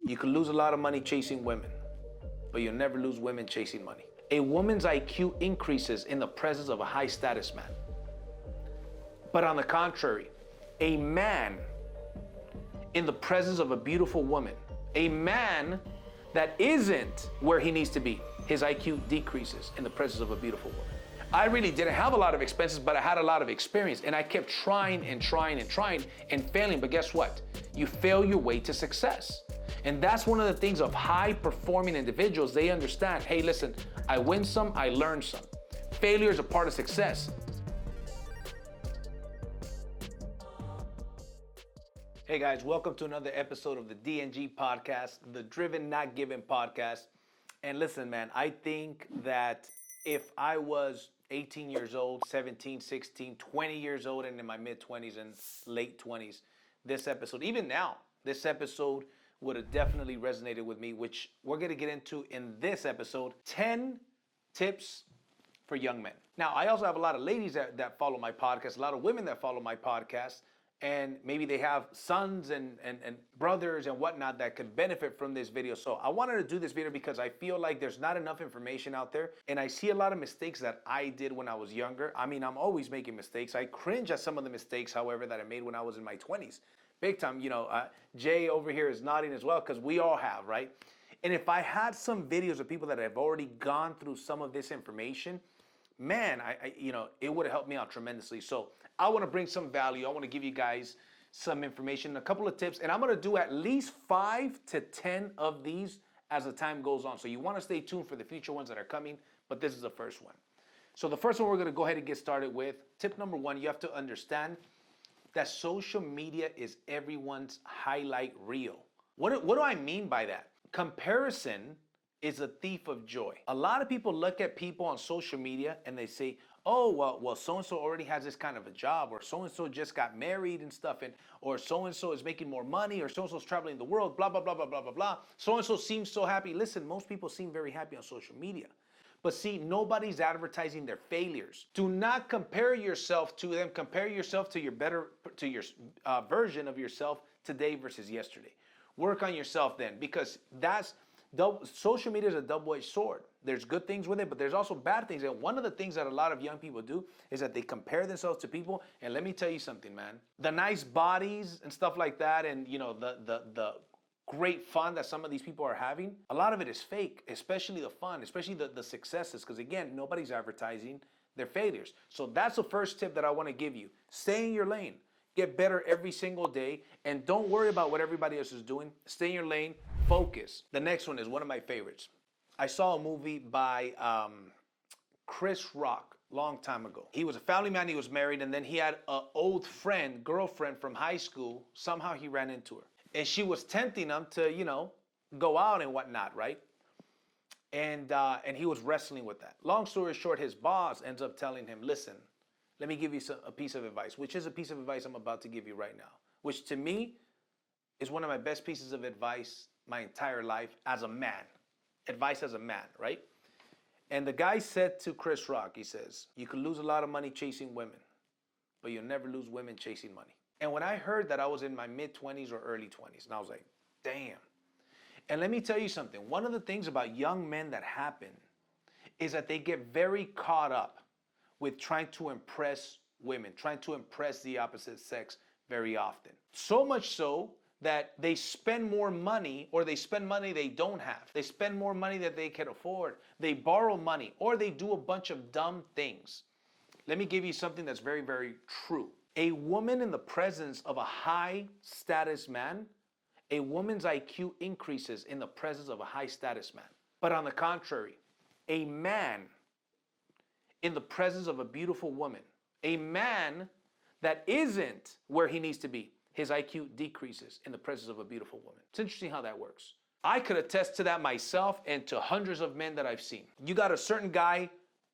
You can lose a lot of money chasing women, but you'll never lose women chasing money. A woman's IQ increases in the presence of a high status man. But on the contrary, a man in the presence of a beautiful woman, a man that isn't where he needs to be, his IQ decreases in the presence of a beautiful woman. I really didn't have a lot of expenses, but I had a lot of experience, and I kept trying and failing. But guess what? You fail your way to success. And that's one of the things of high performing individuals. They understand, hey, listen, I win some, I learn some. Failure is a part of success. Hey guys, welcome to another episode of the DNG podcast, the Driven Not Given podcast. And listen, man, I think that if I was 18 years old, 17, 16, 20 years old, and in my mid-20s and late 20s, this episode, even now, this episode would have definitely resonated with me, which we're going to get into in this episode, 10 tips for young men. Now, I also have a lot of ladies that follow my podcast, a lot of women that follow my podcast, and maybe they have sons and brothers and whatnot that could benefit from this video. So I wanted to do this video because I feel like there's not enough information out there, and I see a lot of mistakes that I did when I was younger. I mean, I'm always making mistakes. I cringe at some of the mistakes, however, that I made when I was in my 20s. Big time, Jay over here is nodding as well, because we all have, right? And if I had some videos of people that have already gone through some of this information, man, it would have helped me out tremendously. So I want to bring some value. I want to give you guys some information, a couple of tips, and I'm going to do at least 5 to 10 of these as the time goes on. So you want to stay tuned for the future ones that are coming, but this is the first one. So the first one we're going to go ahead and get started with. Tip number 1, you have to understand that social media is everyone's highlight reel. What do I mean by that? Comparison is a thief of joy. A lot of people look at people on social media and they say, oh, well, so-and-so already has this kind of a job, or so-and-so just got married and stuff, or so-and-so is making more money, or so-and-so's traveling the world, blah, blah, blah, blah, blah, blah, blah. So-and-so seems so happy. Listen, most people seem very happy on social media. But see, nobody's advertising their failures. Do not compare yourself to them. Compare yourself to your version of yourself today versus yesterday. Work on yourself then, because social media is a double-edged sword. There's good things with it, but there's also bad things. And one of the things that a lot of young people do is that they compare themselves to people. And let me tell you something, man. The nice bodies and stuff like that, and the great fun that some of these people are having, a lot of it is fake, especially the fun, especially the successes, because again, nobody's advertising their failures. So that's the first tip that I want to give you. Stay in your lane. Get better every single day, and don't worry about what everybody else is doing. Stay in your lane. Focus. The next one is one of my favorites. I saw a movie by Chris Rock long time ago. He was a family man. He was married, and then he had an old girlfriend from high school. Somehow he ran into her, and she was tempting him to, go out and whatnot, right? And he was wrestling with that. Long story short, his boss ends up telling him, listen, let me give you a piece of advice, which is a piece of advice I'm about to give you right now, which to me is one of my best pieces of advice my entire life as a man. Advice as a man, right? And the guy said to Chris Rock, he says, you can lose a lot of money chasing women, but you'll never lose women chasing money. And when I heard that, I was in my mid-20s or early 20s, and I was like, damn. And let me tell you something. One of the things about young men that happen is that they get very caught up with trying to impress women, trying to impress the opposite sex very often. So much so that they spend more money, or they spend money they don't have. They spend more money that they can afford. They borrow money, or they do a bunch of dumb things. Let me give you something that's very, very true. A woman in the presence of a high status man, a woman's IQ increases in the presence of a high status man. But on the contrary, a man in the presence of a beautiful woman, a man that isn't where he needs to be, his IQ decreases in the presence of a beautiful woman. It's interesting how that works. I could attest to that myself and to hundreds of men that I've seen. You got a certain guy,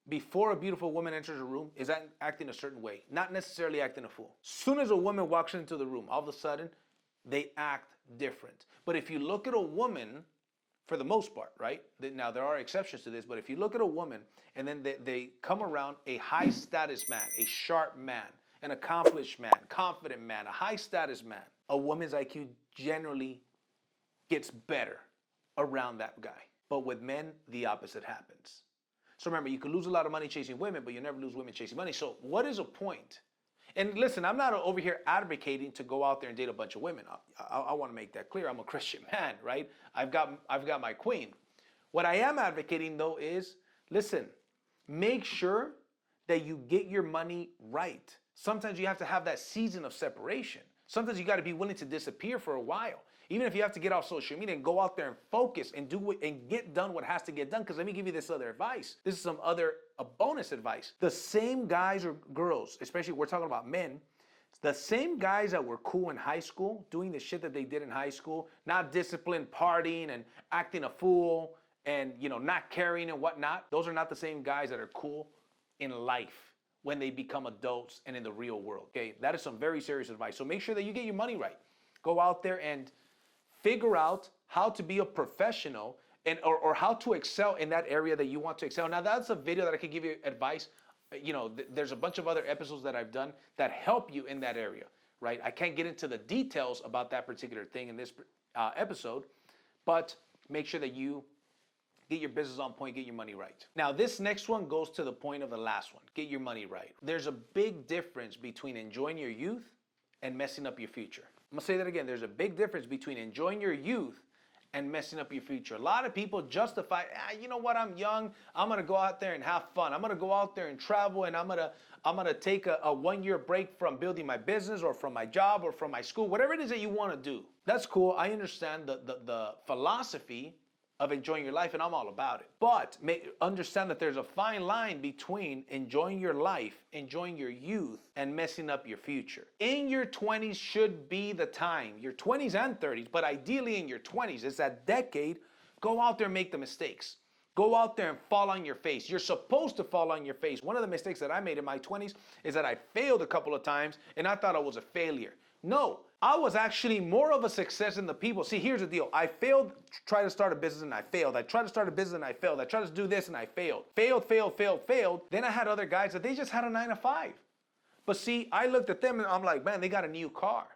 before a beautiful woman enters a room, is acting a certain way, not necessarily acting a fool. Soon as a woman walks into the room, all of a sudden, they act different. But if you look at a woman, for the most part, right? Now, there are exceptions to this, but if you look at a woman and then they come around a high status man, a sharp man, an accomplished man, confident man, a high status man, a woman's IQ generally gets better around that guy. But with men, the opposite happens. So remember, you can lose a lot of money chasing women, but you never lose women chasing money. So what is a point? And listen, I'm not over here advocating to go out there and date a bunch of women. I want to make that clear. I'm a Christian man, right? I've got my queen. What I am advocating though is, listen, make sure that you get your money right. Sometimes you have to have that season of separation. Sometimes you got to be willing to disappear for a while. Even if you have to get off social media and go out there and focus and and get done what has to get done. Because let me give you this other advice. This is some other bonus advice. The same guys or girls, especially we're talking about men, the same guys that were cool in high school, doing the shit that they did in high school, not disciplined, partying and acting a fool and not caring and whatnot. Those are not the same guys that are cool in life when they become adults and in the real world. Okay, that is some very serious advice. So make sure that you get your money right. Go out there and figure out how to be a professional and or how to excel in that area that you want to excel. Now that's a video that I could give you advice. There's a bunch of other episodes that I've done that help you in that area, right? I can't get into the details about that particular thing in this episode, but make sure that you get your business on point, get your money right. Now this next one goes to the point of the last one, get your money right. There's a big difference between enjoying your youth and messing up your future. I'm gonna say that again. There's a big difference between enjoying your youth and messing up your future. A lot of people justify, you know what, I'm young, I'm gonna go out there and have fun. I'm gonna go out there and travel, and I'm gonna take a 1 year break from building my business or from my job or from my school, whatever it is that you wanna do. That's cool. I understand the philosophy of enjoying your life, and I'm all about it. But understand that there's a fine line between enjoying your life, enjoying your youth, and messing up your future. In your 20s should be the time, your 20s and 30s, but ideally in your 20s, it's that decade, go out there and make the mistakes. Go out there and fall on your face. You're supposed to fall on your face. One of the mistakes that I made in my 20s is that I failed a couple of times, and I thought I was a failure. No, I was actually more of a success than the people. See, here's the deal. I failed, tried to start a business and I failed. I tried to start a business and I failed. I tried to do this and I failed. Failed. Then I had other guys that they just had a 9 to 5. But see, I looked at them and I'm like, man, they got a new car.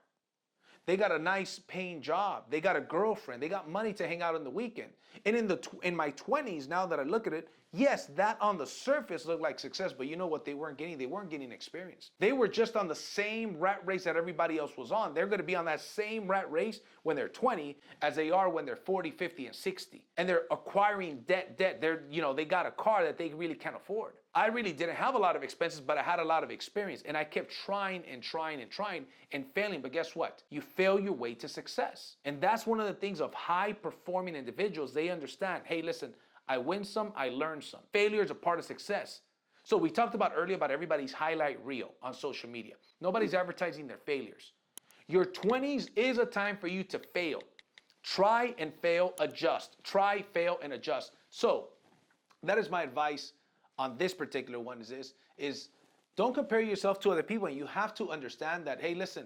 They got a nice paying job. They got a girlfriend. They got money to hang out on the weekend. And in my 20s, now that I look at it, yes, that on the surface looked like success, but you know what they weren't getting? They weren't getting experience. They were just on the same rat race that everybody else was on. They're going to be on that same rat race when they're 20 as they are when they're 40, 50, and 60. And they're acquiring debt. They got a car that they really can't afford. I really didn't have a lot of expenses, but I had a lot of experience. And I kept trying and failing. But guess what? You fail your way to success. And that's one of the things of high-performing individuals. They understand, hey, listen, I win some, I learn some. Failure is a part of success. So we talked about earlier about everybody's highlight reel on social media. Nobody's advertising their failures. Your 20s is a time for you to fail. Try and fail, adjust. Try, fail, and adjust. So that is my advice on this particular one is don't compare yourself to other people, and you have to understand that, hey, listen,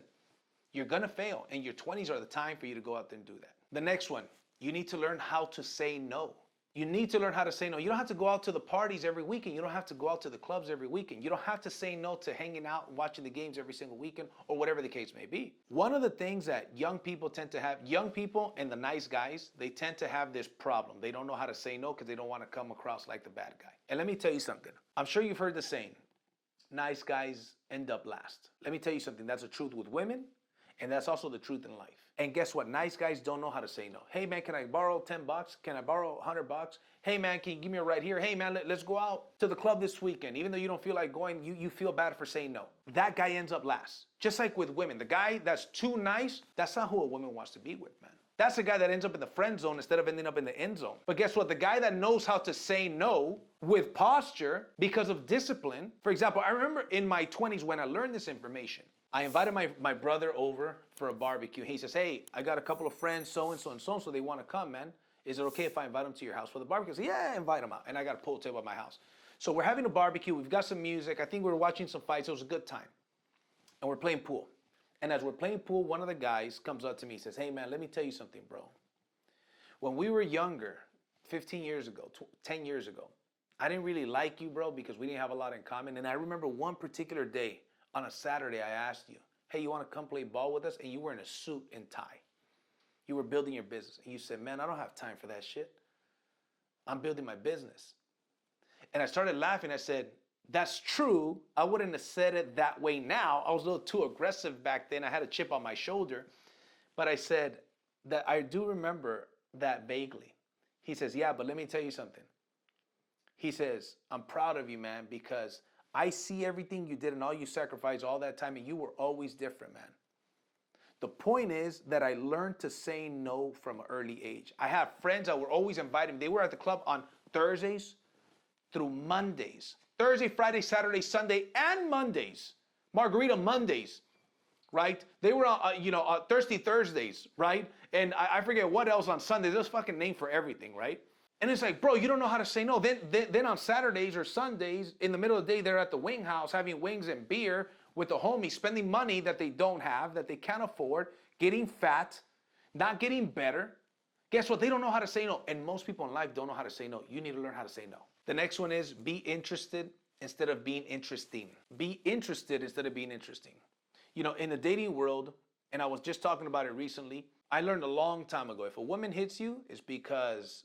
you're gonna fail, and your 20s are the time for you to go out there and do that. The next one, you need to learn how to say no. You need to learn how to say no. You don't have to go out to the parties every weekend. You don't have to go out to the clubs every weekend. You don't have to say no to hanging out and watching the games every single weekend or whatever the case may be. One of the things that young people and the nice guys, they tend to have this problem. They don't know how to say no because they don't want to come across like the bad guy. And let me tell you something. I'm sure you've heard the saying, nice guys end up last. Let me tell you something. That's the truth with women, and that's also the truth in life. And guess what? Nice guys don't know how to say no. Hey man, can I borrow $10? Can I borrow $100? Hey man, can you give me a ride here? Hey man, let's go out to the club this weekend. Even though you don't feel like going, you feel bad for saying no. That guy ends up last. Just like with women, the guy that's too nice, that's not who a woman wants to be with, man. That's the guy that ends up in the friend zone instead of ending up in the end zone. But guess what? The guy that knows how to say no with posture because of discipline. For example, I remember in my 20s when I learned this information, I invited my brother over for a barbecue. He says, hey, I got a couple of friends, so-and-so and so-and-so, they want to come, man. Is it okay if I invite them to your house for the barbecue? I said, yeah, invite them out. And I got a pool table at my house. So we're having a barbecue. We've got some music. I think we were watching some fights. It was a good time. And we're playing pool. And as we're playing pool, one of the guys comes up to me and says, hey, man, let me tell you something, bro. When we were younger, 15 years ago, 10 years ago, I didn't really like you, bro, because we didn't have a lot in common. And I remember one particular day, on a Saturday, I asked you, hey, you want to come play ball with us? And you were in a suit and tie. You were building your business. And you said, man, I don't have time for that shit. I'm building my business. And I started laughing. I said, that's true. I wouldn't have said it that way now. I was a little too aggressive back then. I had a chip on my shoulder. But I said that I do remember that vaguely. He says, yeah, but let me tell you something. He says, I'm proud of you, man, because I see everything you did and all you sacrificed all that time, and you were always different, man. The point is that I learned to say no from an early age. I have friends that were always inviting me. They were at the club on Thursdays through Mondays. Thursday, Friday, Saturday, Sunday, and Mondays. Margarita Mondays, right? They were on, Thirsty Thursdays, right? And I forget what else on Sundays. There's a fucking name for everything, right? And it's like, bro, you don't know how to say no. Then on Saturdays or Sundays, in the middle of the day, they're at the wing house having wings and beer with the homies, spending money that they don't have, that they can't afford, getting fat, not getting better. Guess what? They don't know how to say no. And most people in life don't know how to say no. You need to learn how to say no. The next one is be interested instead of being interesting. Be interested instead of being interesting. You know, in the dating world, and I was just talking about it recently, I learned a long time ago, if a woman hits you, it's because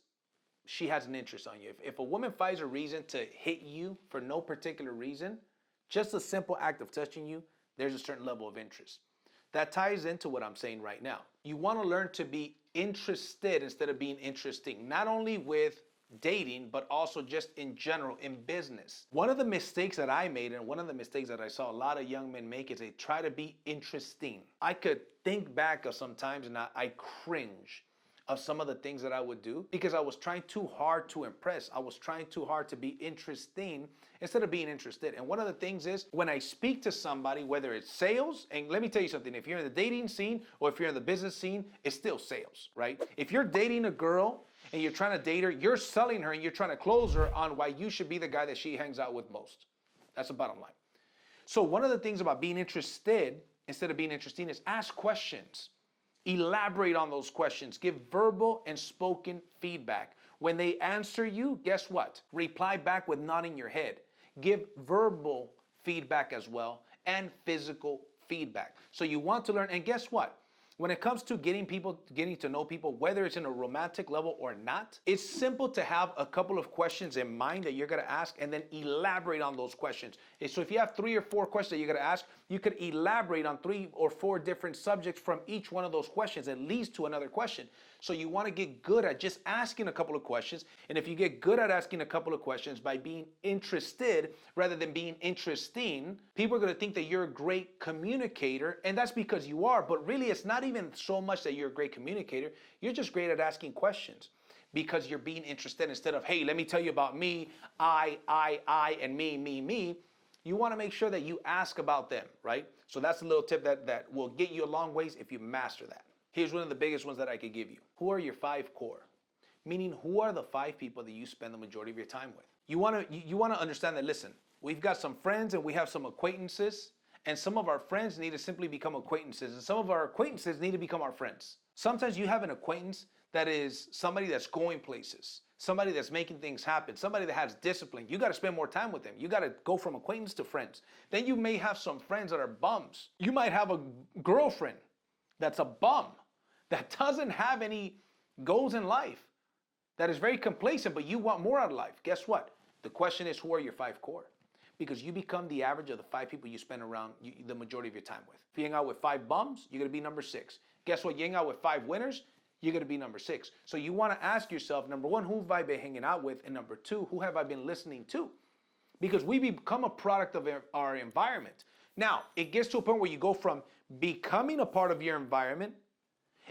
she has an interest on you. If a woman finds a reason to hit you for no particular reason, just a simple act of touching you, there's a certain level of interest. That ties into what I'm saying right now. You want to learn to be interested instead of being interesting, not only with dating, but also just in general in business. One of the mistakes that I made, and one of the mistakes that I saw a lot of young men make, is they try to be interesting. I could think back of sometimes and I cringe of some of the things that I would do because I was trying too hard to impress. I was trying too hard to be interesting instead of being interested. And one of the things is when I speak to somebody, whether it's sales, and let me tell you something, if you're in the dating scene or if you're in the business scene, it's still sales, right? If you're dating a girl and you're trying to date her, you're selling her and you're trying to close her on why you should be the guy that she hangs out with most. That's the bottom line. So one of the things about being interested instead of being interesting is ask questions. Elaborate on those questions. Give verbal and spoken feedback. When they answer you, guess what? Reply back with nodding your head. Give verbal feedback as well and physical feedback. So you want to learn, and guess what? When it comes to getting to know people, whether it's in a romantic level or not, it's simple to have a couple of questions in mind that you're gonna ask and then elaborate on those questions. So if you have 3 or 4 questions that you're gonna ask, you could elaborate on 3 or 4 different subjects from each one of those questions that leads to another question. So you wanna get good at just asking a couple of questions. And if you get good at asking a couple of questions by being interested rather than being interesting, people are gonna think that you're a great communicator, and that's because you are, but really it's not even so much that you're a great communicator, you're just great at asking questions because you're being interested instead of, hey, let me tell you about me, I, and me. You want to make sure that you ask about them, right? So that's a little tip that will get you a long ways if you master that. Here's one of the biggest ones that I could give you. Who are your 5 core? Meaning, who are the 5 people that you spend the majority of your time with? You want to understand that, listen, we've got some friends and we have some acquaintances, and some of our friends need to simply become acquaintances, and some of our acquaintances need to become our friends. Sometimes you have an acquaintance that is somebody that's going places, somebody that's making things happen, somebody that has discipline. You got to spend more time with them. You got to go from acquaintance to friends. Then you may have some friends that are bums. You might have a girlfriend that's a bum, that doesn't have any goals in life, that is very complacent, but you want more out of life. Guess what? The question is, who are your 5 core? Because you become the average of the 5 people you spend around the majority of your time with. If you hang out with 5 bums, you're gonna be number 6. Guess what? You hang out with 5 winners, you're gonna be number 6. So you wanna ask yourself, number 1, who have I been hanging out with? And number 2, who have I been listening to? Because we become a product of our environment. Now, it gets to a point where you go from becoming a part of your environment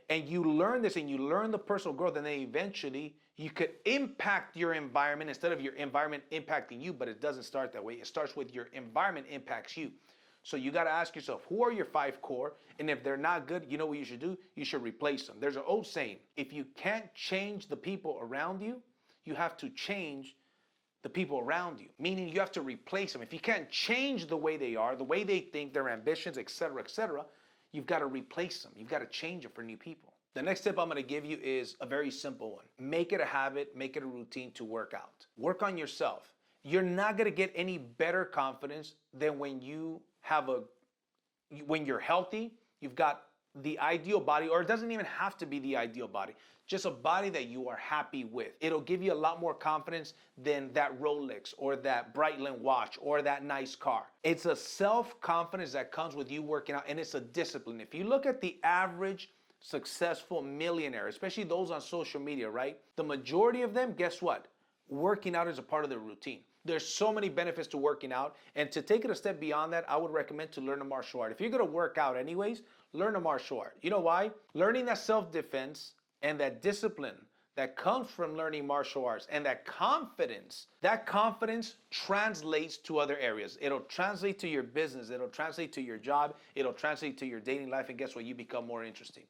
and you learn this and you learn the personal growth, and then eventually you could impact your environment instead of your environment impacting you, but it doesn't start that way. It starts with your environment impacts you. So you got to ask yourself, who are your 5 core? And if they're not good, you know what you should do? You should replace them. There's an old saying, if you can't change the people around you, you have to change the people around you, meaning you have to replace them. If you can't change the way they are, the way they think, their ambitions, etc., you've got to replace them. You've got to change them for new people. The next tip I'm going to give you is a very simple one. Make it a habit, make it a routine to work out. Work on yourself. You're not going to get any better confidence than when you're healthy, you've got the ideal body, or it doesn't even have to be the ideal body, just a body that you are happy with. It'll give you a lot more confidence than that Rolex or that Breitling watch or that nice car. It's a self-confidence that comes with you working out, and it's a discipline. If you look at the average successful millionaire, especially those on social media, right? The majority of them, guess what? Working out is a part of their routine. There's so many benefits to working out, and to take it a step beyond that, I would recommend to learn a martial art. If you're gonna work out anyways, learn a martial art. You know why? Learning that self-defense and that discipline that comes from learning martial arts and that confidence translates to other areas. It'll translate to your business, it'll translate to your job, it'll translate to your dating life, and guess what? You become more interesting.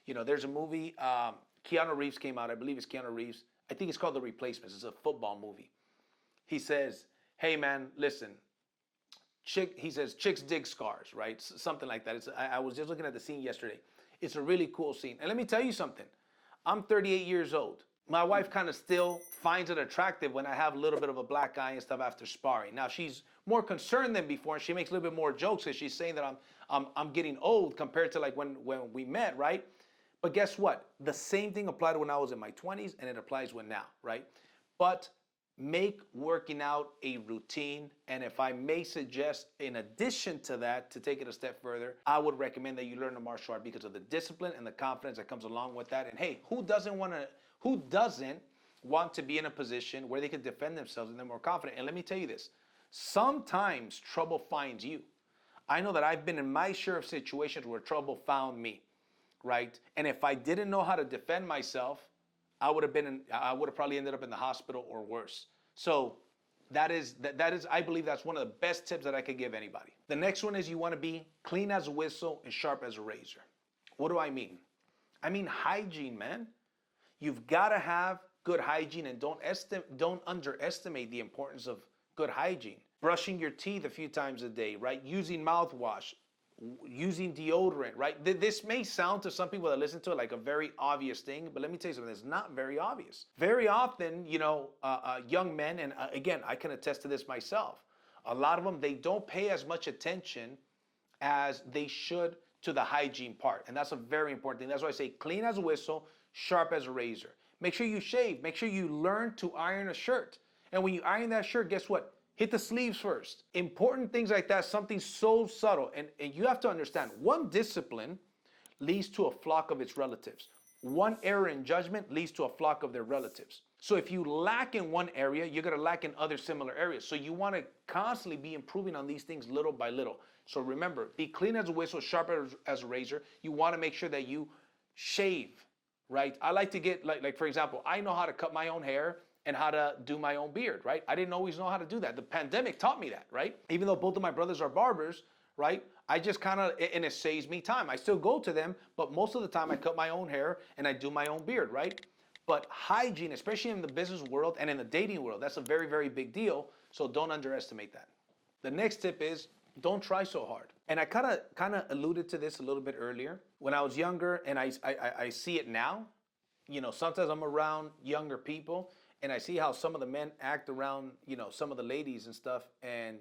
You know, there's a movie, Keanu Reeves came out, I believe it's Keanu Reeves. I think it's called The Replacements. It's a football movie. He says, hey man, listen, he says, chicks dig scars, right? Something like that. I was just looking at the scene yesterday. It's a really cool scene. And let me tell you something. I'm 38 years old. My wife kind of still finds it attractive when I have a little bit of a black eye and stuff after sparring. Now she's more concerned than before, and she makes a little bit more jokes because she's saying that I'm getting old compared to like when we met, right? But guess what? The same thing applied when I was in my 20s, and it applies when now, right? But make working out a routine, and if I may suggest, in addition to that, to take it a step further, I would recommend that you learn a martial art because of the discipline and the confidence that comes along with that. And hey, who doesn't want to be in a position where they can defend themselves and they're more confident? And let me tell you this, sometimes trouble finds you. I know that I've been in my share of situations where trouble found me, right? And if I didn't know how to defend myself, I would have probably ended up in the hospital or worse. So that is, I believe that's one of the best tips that I could give anybody. The next one is you want to be clean as a whistle and sharp as a razor. What do I mean? I mean hygiene, man. You've got to have good hygiene, and don't underestimate the importance of good hygiene. Brushing your teeth a few times a day, right? Using mouthwash, using deodorant, right? This may sound to some people that listen to it like a very obvious thing, but let me tell you something, it's not very obvious. Very often, you know, young men, and again, I can attest to this myself, a lot of them, they don't pay as much attention as they should to the hygiene part. And that's a very important thing. That's why I say clean as a whistle, sharp as a razor. Make sure you shave. Make sure you learn to iron a shirt. And when you iron that shirt, guess what? Hit the sleeves first. Important things like that, something so subtle. And you have to understand, one discipline leads to a flock of its relatives. One error in judgment leads to a flock of their relatives. So if you lack in one area, you're going to lack in other similar areas. So you want to constantly be improving on these things little by little. So remember, be clean as a whistle, sharp as a razor. You want to make sure that you shave, right? I like to get, like for example, I know how to cut my own hair and how to do my own beard, right? I didn't always know how to do that. The pandemic taught me that, right? Even though both of my brothers are barbers, right? I just kind of, and it saves me time. I still go to them, but most of the time I cut my own hair and I do my own beard, right? But hygiene, especially in the business world and in the dating world, that's a very, very big deal. So don't underestimate that. The next tip is don't try so hard. And I kind of alluded to this a little bit earlier. When I was younger, and I see it now, you know, sometimes I'm around younger people and I see how some of the men act around, you know, some of the ladies and stuff, and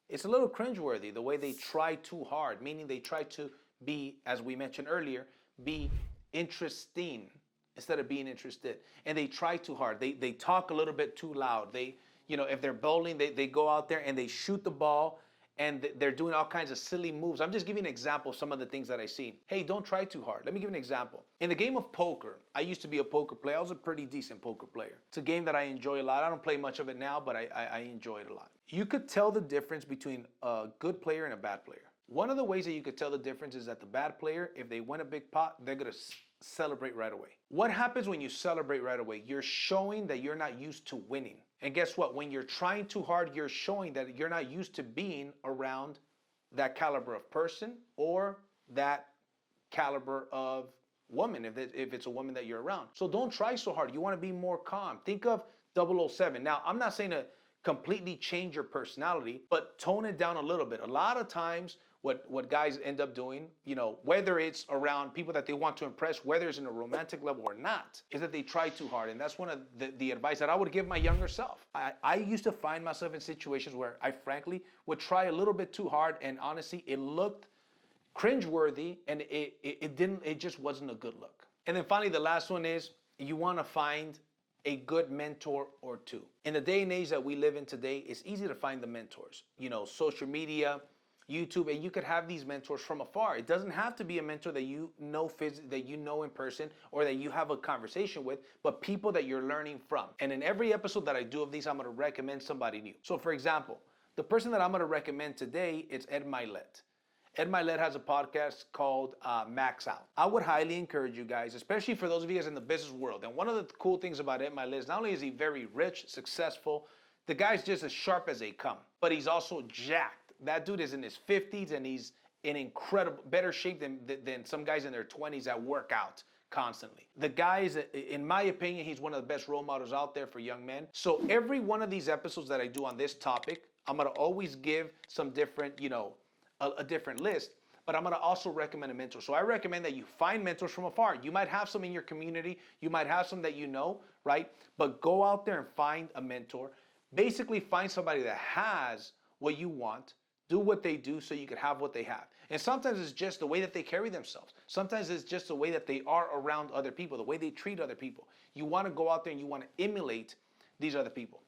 it's a little cringeworthy the way they try too hard, meaning they try to be, as we mentioned earlier, be interesting instead of being interested. And they try too hard. They talk a little bit too loud. They, you know, if they're bowling, they go out there and they shoot the ball and they're doing all kinds of silly moves. I'm just giving an example of some of the things that I see. Hey, don't try too hard. Let me give an example. In the game of poker, I used to be a poker player. I was a pretty decent poker player. It's a game that I enjoy a lot. I don't play much of it now, but I enjoy it a lot. You could tell the difference between a good player and a bad player. One of the ways that you could tell the difference is that the bad player, if they win a big pot, they're going to celebrate right away. What happens when you celebrate right away? You're showing that you're not used to winning. And guess what? When you're trying too hard, you're showing that you're not used to being around that caliber of person or that caliber of woman, if it's a woman that you're around. So don't try so hard. You want to be more calm. Think of 007. Now, I'm not saying to completely change your personality, but tone it down a little bit. A lot of times, what guys end up doing, you know, whether it's around people that they want to impress, whether it's in a romantic level or not, is that they try too hard. And that's one of the advice that I would give my younger self. I used to find myself in situations where I frankly would try a little bit too hard, and honestly, it looked cringeworthy, and it just wasn't a good look. And then finally, the last one is you want to find a good mentor or two. In the day and age that we live in today, it's easy to find the mentors. You know, social media, YouTube, and you could have these mentors from afar. It doesn't have to be a mentor that you know in person or that you have a conversation with, but people that you're learning from. And in every episode that I do of these, I'm going to recommend somebody new. So for example, the person that I'm going to recommend today is Ed Milet. Ed Milet has a podcast called Max Out. I would highly encourage you guys, especially for those of you guys in the business world. And one of the cool things about Ed Milet is not only is he very rich, successful, the guy's just as sharp as they come, but he's also jacked. That dude is in his 50s and he's in incredible, better shape than some guys in their 20s that work out constantly. The guy is, in my opinion, he's one of the best role models out there for young men. So every one of these episodes that I do on this topic, I'm gonna always give some different, a different list, but I'm gonna also recommend a mentor. So I recommend that you find mentors from afar. You might have some in your community, you might have some that you know, right? But go out there and find a mentor. Basically find somebody that has what you want, do what they do so you can have what they have. And sometimes it's just the way that they carry themselves. Sometimes it's just the way that they are around other people, the way they treat other people. You wanna go out there and you wanna emulate these other people.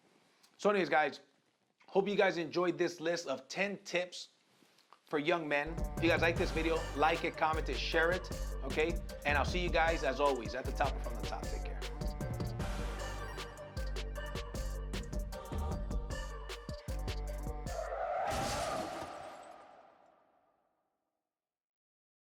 So anyways, guys, hope you guys enjoyed this list of 10 tips for young men. If you guys like this video, like it, comment it, share it, okay? And I'll see you guys, as always, at the top or from the top. Take care.